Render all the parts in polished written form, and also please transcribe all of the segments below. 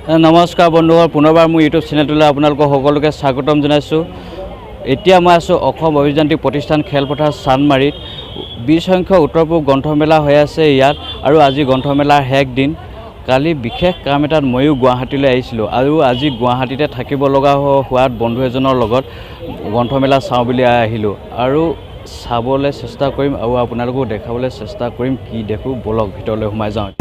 নমস্কাৰ বন্ধুসকল, পুনৰবাৰ মোৰ ইউটিউব চেনেলটোলৈ আপোনালোকক সকলোকে স্বাগতম জনাইছোঁ। এতিয়া মই আছোঁ অসম অভিযান্ত্ৰিক প্ৰতিষ্ঠান খেলপথাৰ চান্দমাৰীত। 20 সংখ্যক উত্তৰ পূব গ্ৰন্থমেলা হৈ আছে ইয়াত, আৰু আজি গ্ৰন্থমেলাৰ শেষ দিন। কালি বিশেষ কাম এটাত ময়ো গুৱাহাটীলৈ আহিছিলোঁ, আৰু আজি গুৱাহাটীতে থাকিব লগা হোৱাত বন্ধু এজনৰ লগত গ্ৰন্থমেলা চাওঁ বুলি আহিলোঁ, আৰু চাবলৈ চেষ্টা কৰিম আৰু আপোনালোকো দেখাবলৈ চেষ্টা কৰিম কি দেখোঁ। বলক ভিতৰলৈ সোমাই যাওঁ।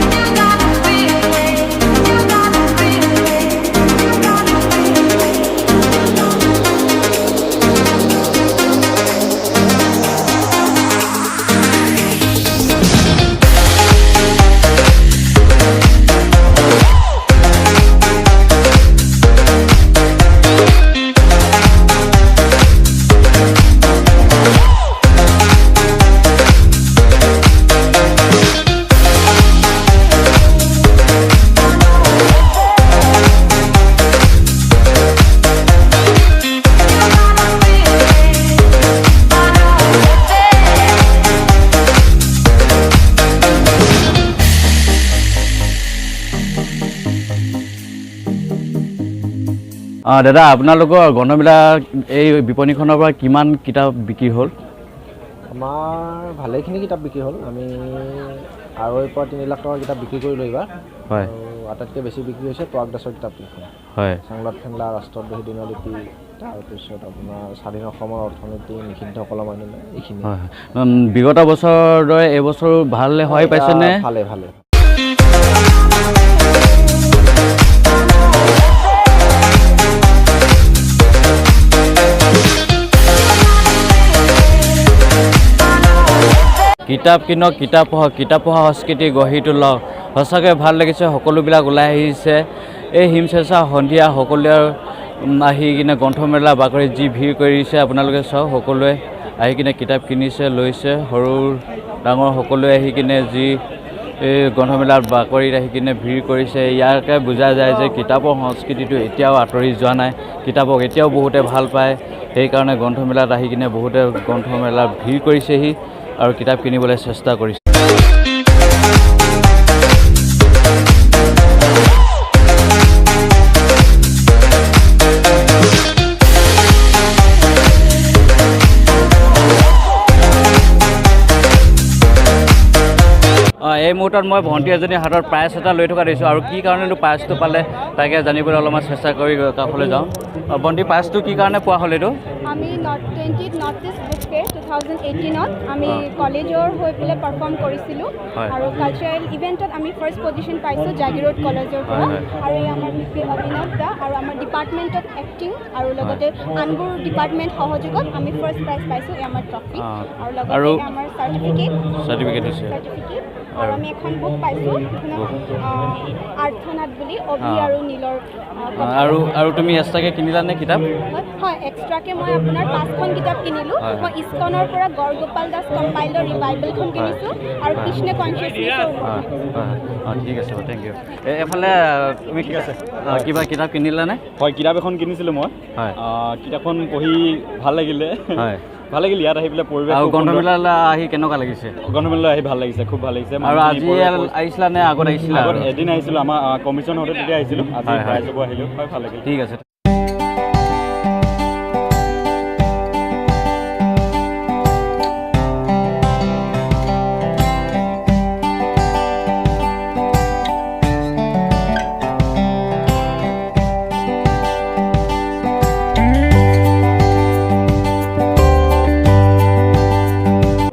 দাদা, আপোনালোকৰ গ্ৰন্থমেলা এই বিপণীখনৰ পৰা কিমান কিতাপ বিক্ৰী হ'ল? আমাৰ ভালেখিনি কিতাপ বিক্ৰী হ'ল। আমি 2.5 পৰা 3 লাখ টকাৰ কিতাপ বিক্ৰী কৰিলোঁ এইবাৰ। হয়, আৰু আটাইতকৈ বেছি বিক্ৰী হৈছে প্ৰয়াগ দাসৰ কিতাপকেইখন। হয়, চাংলাট ফেংলা, ৰাষ্ট্ৰদ্ৰোহী দিনলিপি, তাৰপিছত আপোনাৰ স্বাধীন অসমৰ অৰ্থনীতি, নিষিদ্ধ কলম আইনলৈ, এইখিনি। হয়। বিগত বছৰৰ দৰে এইবছৰো ভালে হৈ পাইছেনে? ভালে ভালে। কিতাপ কিনক, কিতাপ পঢ়ক, কিতাপ পঢ়া সংস্কৃতি গঢ়ি তোলক। সঁচাকৈ ভাল লাগিছে, সকলোবিলাক ওলাই আহিছে। এই হিমচেঁচা সন্ধিয়া সকলোৱে আহি কিনে গ্ৰন্থমেলা বাকৰিত যি ভিৰ কৰিছে আপোনালোকে চাওক। সকলোৱে আহি কিনে কিতাপ কিনিছে, লৈছে। সৰু ডাঙৰ সকলোৱে আহি কিনে যি এই গ্ৰন্থমেলাৰ বাকৰিত আহি কিনে ভিৰ কৰিছে। ইয়াকে বুজা যায় যে কিতাপৰ সংস্কৃতিটো এতিয়াও আঁতৰি যোৱা নাই। কিতাপক এতিয়াও বহুতে ভাল পায়, সেইকাৰণে গ্ৰন্থমেলাত আহি কিনে বহুতে গ্ৰন্থমেলাত ভিৰ কৰিছেহি আৰু কিতাপ কিনিবলৈ চেষ্টা কৰিছে। এই মুহূৰ্তত মই ভণ্টি এজনী হাতত প্ৰাইজ এটা লৈ থকা দেখিছোঁ, আৰু কি কাৰণেনো প্ৰাইজটো পালে তাকে জানিবলৈ অলপমান চেষ্টা কৰি কাষলৈ যাওঁ। ভণ্টি, প্ৰাইজটো কি কাৰণে পোৱা হ'ল? এইটো আমি নৰ্থ ইষ্ট বুক ফেয়াৰ 2018ত আমি কলেজৰ হৈ পেলাই পাৰফৰ্ম কৰিছিলোঁ, আৰু কালচাৰেল ইভেণ্টত আমি ফাৰ্ষ্ট পজিশ্যন পাইছোঁ জাগিৰোড কলেজৰ পৰা। আৰু এই আমাৰ অভিনৱ দা আৰু আমাৰ ডিপাৰ্টমেণ্টত এক্টিং আৰু লগতে আনবোৰ ডিপাৰ্টমেণ্ট সহযোগত আমি ফাৰ্ষ্ট প্ৰাইজ পাইছোঁ। এই আমাৰ ট্ৰফি আৰু লগতে আমাৰ চাৰ্টিফিকেট আৰু আমি এখন বুক পাইছোঁ, আৰ্থনাথ বুলি, অভি আৰু নীলৰ। আৰু তুমি এক্সট্ৰাকৈ কিনিলানে কিতাপ? হয়, এক্সট্ৰাকৈ মই আপোনাৰ 5খন কিতাপ কিনিলোঁ। মই ইস্কনৰ পৰা গড়গোপাল দাস কম্পাইলৰ ৰিভাইভেলখন কিনিছোঁ, আৰু কৃষ্ণ কনচিয়াছনেছৰ। ঠিক আছে, থেংক ইউ। এফালে তুমি ঠিক আছে কিবা কিতাপ কিনিলানে? হয়, কিতাপ এখন কিনিছিলোঁ মই। হয়, কিতাপখন পঢ়ি ভাল লাগিলে। হয়, ভাল লাগিল ইয়াত আহি পেলাই পৰিৱেশ। আৰু গ্ৰন্থমেলালৈ আহি কেনেকুৱা লাগিছে? গ্ৰন্থমেলালৈ আহি ভাল লাগিছে, খুব ভাল লাগিছে। আৰু আজি আহিছিলা নে আগত আহিছিলা? আগত এদিন আহিছিলোঁ, আমাৰ কমিশ্যন হওঁতে তেতিয়া আহিছিলোঁ। আজি প্ৰাইজ ল'ব আহিলোঁ। হয়, ভাল লাগিল। ঠিক আছে।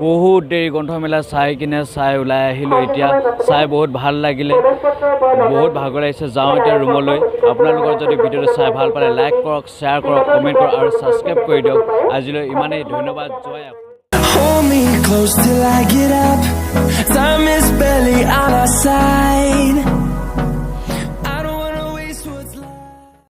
বহুত দেৰি গ্ৰন্থমেলা চাই ওলাই আহিলোঁ। এতিয়া চাই বহুত ভাল লাগিলে, বহুত ভাগৰ লাগিছে। যাওঁ এতিয়া ৰুমলৈ। আপোনালোকৰ যদি ভিডিঅ'টো চাই ভাল পালে লাইক কৰক, শ্বেয়াৰ কৰক, কমেণ্ট কৰক আৰু ছাবস্ক্ৰাইব কৰি দিয়ক। আজিলৈ ইমানেই, ধন্যবাদ। জয়। Hold me close till I get up. Time is barely on our side.